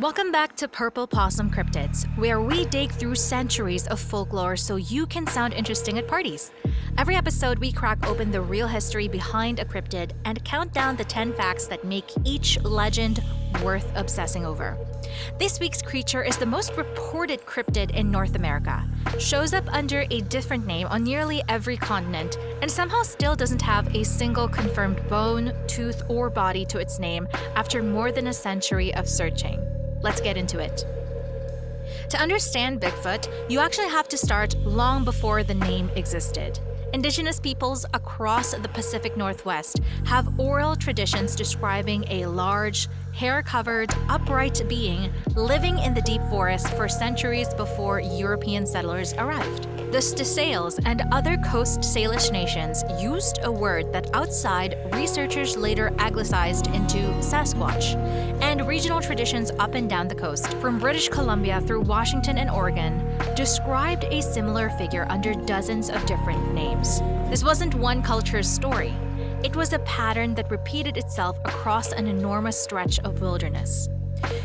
Welcome back to Purple Possum Cryptids, where we dig through centuries of folklore so you can sound interesting at parties. Every episode, we crack open the real history behind a cryptid and count down the 10 facts that make each legend worth obsessing over. This week's creature is the most reported cryptid in North America, shows up under a different name on nearly every continent, and somehow still doesn't have a single confirmed bone, tooth, or body to its name after more than a century of searching. Let's get into it. To understand Bigfoot, you actually have to start long before the name existed. Indigenous peoples across the Pacific Northwest have oral traditions describing a large, hair-covered, upright being living in the deep forest for centuries before European settlers arrived. The Stesales and other Coast Salish nations used a word that outside researchers later anglicized into Sasquatch, and regional traditions up and down the coast, from British Columbia through Washington and Oregon, described a similar figure under dozens of different names. This wasn't one culture's story. It was a pattern that repeated itself across an enormous stretch of wilderness.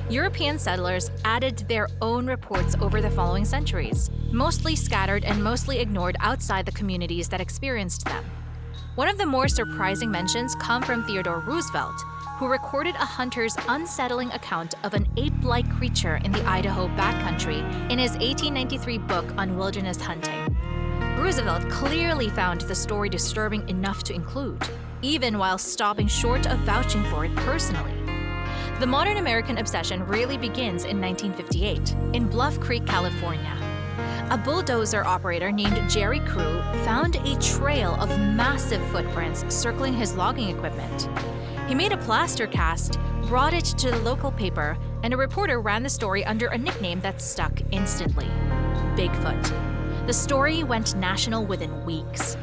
European settlers added their own reports over the following centuries, mostly scattered and mostly ignored outside the communities that experienced them. One of the more surprising mentions come from Theodore Roosevelt, who recorded a hunter's unsettling account of an ape-like creature in the Idaho backcountry in his 1893 book on wilderness hunting. Roosevelt clearly found the story disturbing enough to include, even while stopping short of vouching for it personally. The modern American obsession really begins in 1958 in Bluff Creek, California. A bulldozer operator named Jerry Crew found a trail of massive footprints circling his logging equipment. He made a plaster cast, brought it to the local paper, and a reporter ran the story under a nickname that stuck instantly: Bigfoot. The story went national within weeks.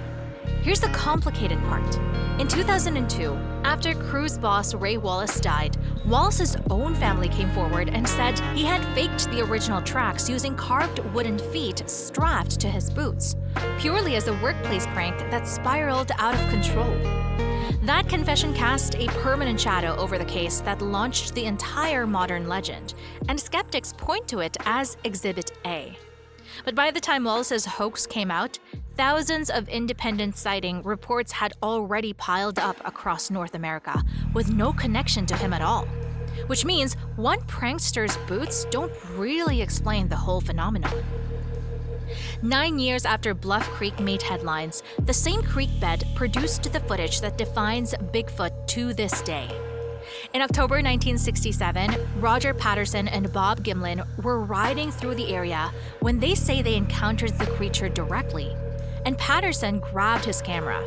Here's the complicated part. In 2002, after Crew's boss Ray Wallace died, Wallace's own family came forward and said he had faked the original tracks using carved wooden feet strapped to his boots, purely as a workplace prank that spiraled out of control. That confession cast a permanent shadow over the case that launched the entire modern legend, and skeptics point to it as Exhibit A. But by the time Wallace's hoax came out, thousands of independent sighting reports had already piled up across North America, with no connection to him at all. Which means one prankster's boots don't really explain the whole phenomenon. 9 years after Bluff Creek made headlines, the same creek bed produced the footage that defines Bigfoot to this day. In October 1967, Roger Patterson and Bob Gimlin were riding through the area when they say they encountered the creature directly, and Patterson grabbed his camera.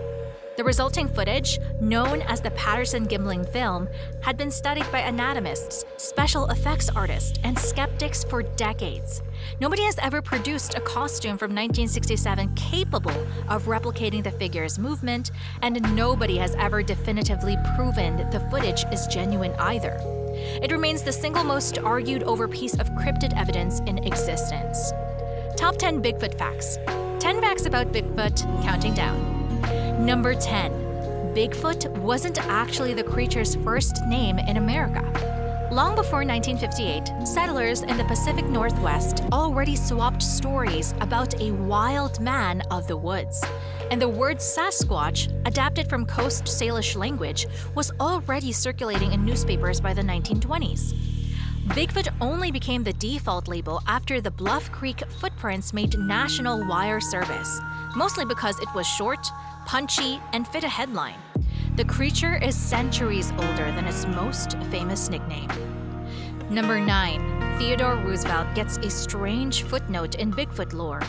The resulting footage, known as the Patterson-Gimlin film, had been studied by anatomists, special effects artists, and skeptics for decades. Nobody has ever produced a costume from 1967 capable of replicating the figure's movement, and nobody has ever definitively proven the footage is genuine either. It remains the single most argued over piece of cryptid evidence in existence. Top 10 Bigfoot facts. 10 facts about Bigfoot, counting down. Number 10. Bigfoot wasn't actually the creature's first name in America. Long before 1958, settlers in the Pacific Northwest already swapped stories about a wild man of the woods, and the word Sasquatch, adapted from Coast Salish language, was already circulating in newspapers by the 1920s. Bigfoot only became the default label after the Bluff Creek footprints made national wire service, mostly because it was short, punchy, and fit a headline. The creature is centuries older than its most famous nickname. Number 9. Theodore Roosevelt gets a strange footnote in Bigfoot lore.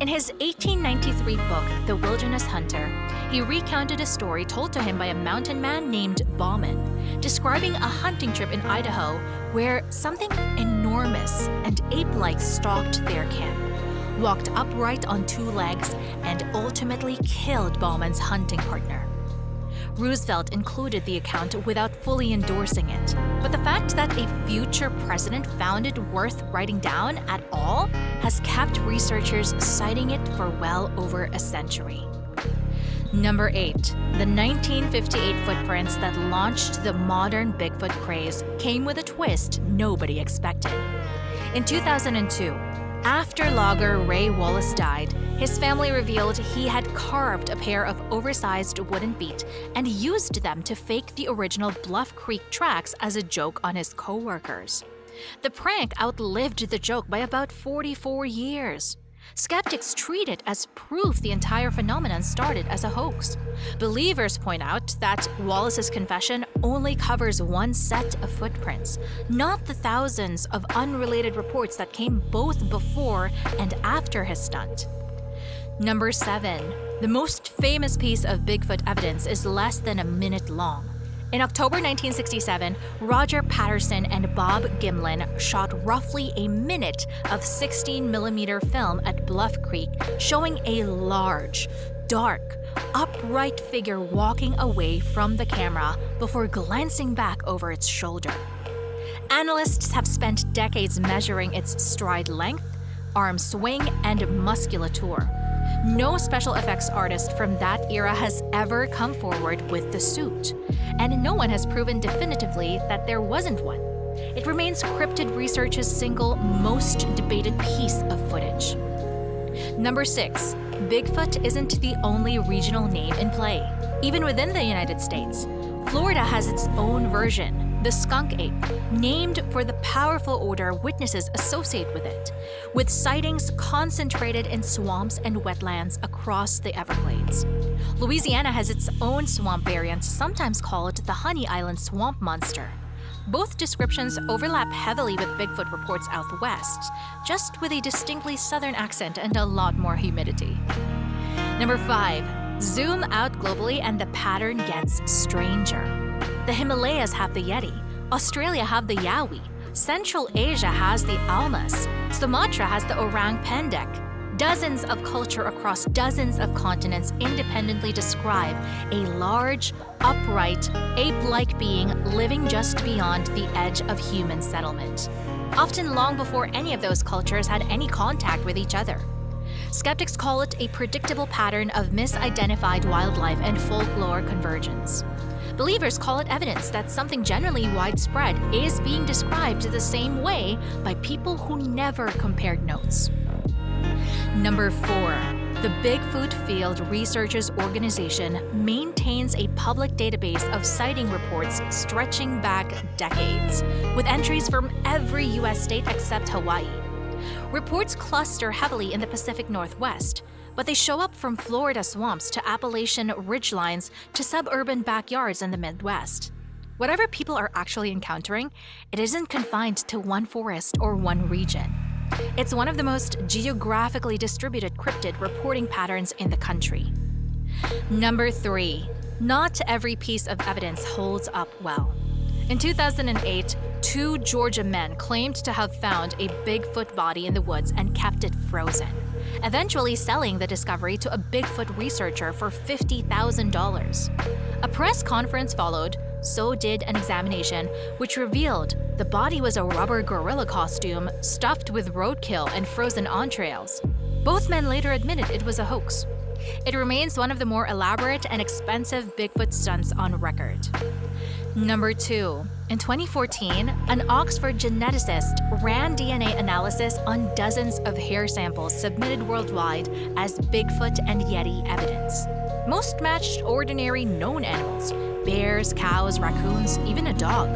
In his 1893 book, The Wilderness Hunter, he recounted a story told to him by a mountain man named Bauman, describing a hunting trip in Idaho where something enormous and ape-like stalked their camp, walked upright on two legs, and ultimately killed Bauman's hunting partner. Roosevelt included the account without fully endorsing it, but the fact that a future president found it worth writing down at all has kept researchers citing it for well over a century. Number 8. The 1958 footprints that launched the modern Bigfoot craze came with a twist nobody expected. In 2002, after logger Ray Wallace died, his family revealed he had carved a pair of oversized wooden feet and used them to fake the original Bluff Creek tracks as a joke on his co-workers. The prank outlived the joke by about 44 years. Skeptics treat it as proof the entire phenomenon started as a hoax. Believers point out that Wallace's confession only covers one set of footprints, not the thousands of unrelated reports that came both before and after his stunt. Number 7. The most famous piece of Bigfoot evidence is less than a minute long. In October 1967, Roger Patterson and Bob Gimlin shot roughly a minute of 16mm film at Bluff Creek, showing a large, dark, upright figure walking away from the camera before glancing back over its shoulder. Analysts have spent decades measuring its stride length, arm swing, and musculature. No special effects artist from that era has ever come forward with the suit, and no one has proven definitively that there wasn't one. It remains cryptid research's single most debated piece of footage. Number 6. Bigfoot isn't the only regional name in play. Even within the United States, Florida has its own version, the skunk ape, named for the powerful odor witnesses associate with it, with sightings concentrated in swamps and wetlands across the Everglades. Louisiana has its own swamp variant, sometimes called the Honey Island Swamp Monster. Both descriptions overlap heavily with Bigfoot reports out west, just with a distinctly southern accent and a lot more humidity. Number 5. Zoom out globally and the pattern gets stranger. The Himalayas have the Yeti, Australia have the Yowie, Central Asia has the almas, Sumatra has the orang pendek. Dozens of cultures across dozens of continents independently describe a large, upright, ape-like being living just beyond the edge of human settlement, often long before any of those cultures had any contact with each other. Skeptics call it a predictable pattern of misidentified wildlife and folklore convergence. Believers call it evidence that something generally widespread is being described the same way by people who never compared notes. Number 4. The Bigfoot Field Researchers Organization maintains a public database of sighting reports stretching back decades, with entries from every U.S. state except Hawaii. Reports cluster heavily in the Pacific Northwest, but they show up from Florida swamps to Appalachian ridgelines to suburban backyards in the Midwest. Whatever people are actually encountering, it isn't confined to one forest or one region. It's one of the most geographically distributed cryptid reporting patterns in the country. Number 3. Not every piece of evidence holds up well. In 2008, 2 Georgia men claimed to have found a Bigfoot body in the woods and kept it frozen, eventually selling the discovery to a Bigfoot researcher for $50,000. A press conference followed, so did an examination, which revealed the body was a rubber gorilla costume stuffed with roadkill and frozen entrails. Both men later admitted it was a hoax. It remains one of the more elaborate and expensive Bigfoot stunts on record. Number 2. In 2014, an Oxford geneticist ran DNA analysis on dozens of hair samples submitted worldwide as Bigfoot and Yeti evidence. Most matched ordinary known animals: bears, cows, raccoons, even a dog.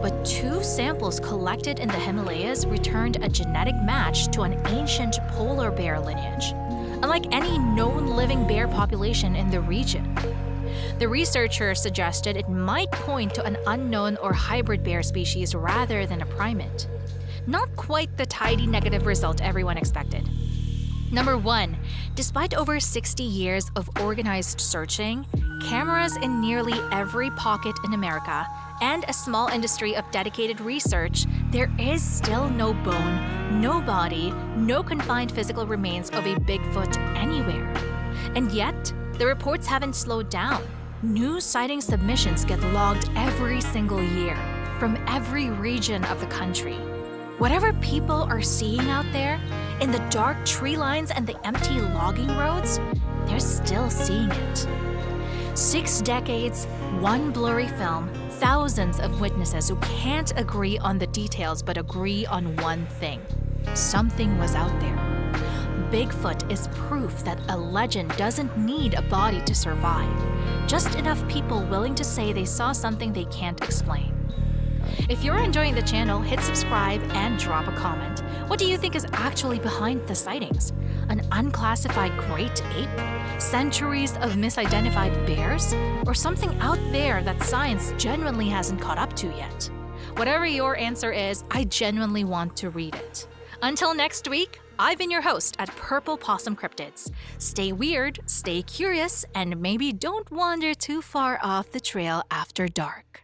But 2 samples collected in the Himalayas returned a genetic match to an ancient polar bear lineage, unlike any known living bear population in the region. The researcher suggested it might point to an unknown or hybrid bear species rather than a primate. Not quite the tidy negative result everyone expected. Number 1. Despite over 60 years of organized searching, cameras in nearly every pocket in America, and a small industry of dedicated research, there is still no bone, no body, no confined physical remains of a Bigfoot anywhere. And yet, the reports haven't slowed down. New sighting submissions get logged every single year from every region of the country. Whatever people are seeing out there, in the dark tree lines and the empty logging roads, they're still seeing it. 6 decades, one blurry film, thousands of witnesses who can't agree on the details but agree on one thing. Something was out there. Bigfoot is proof that a legend doesn't need a body to survive. Just enough people willing to say they saw something they can't explain. If you're enjoying the channel, hit subscribe and drop a comment. What do you think is actually behind the sightings? An unclassified great ape? Centuries of misidentified bears? Or something out there that science genuinely hasn't caught up to yet? Whatever your answer is, I genuinely want to read it. Until next week, I've been your host at Purple Possum Cryptids. Stay weird, stay curious, and maybe don't wander too far off the trail after dark.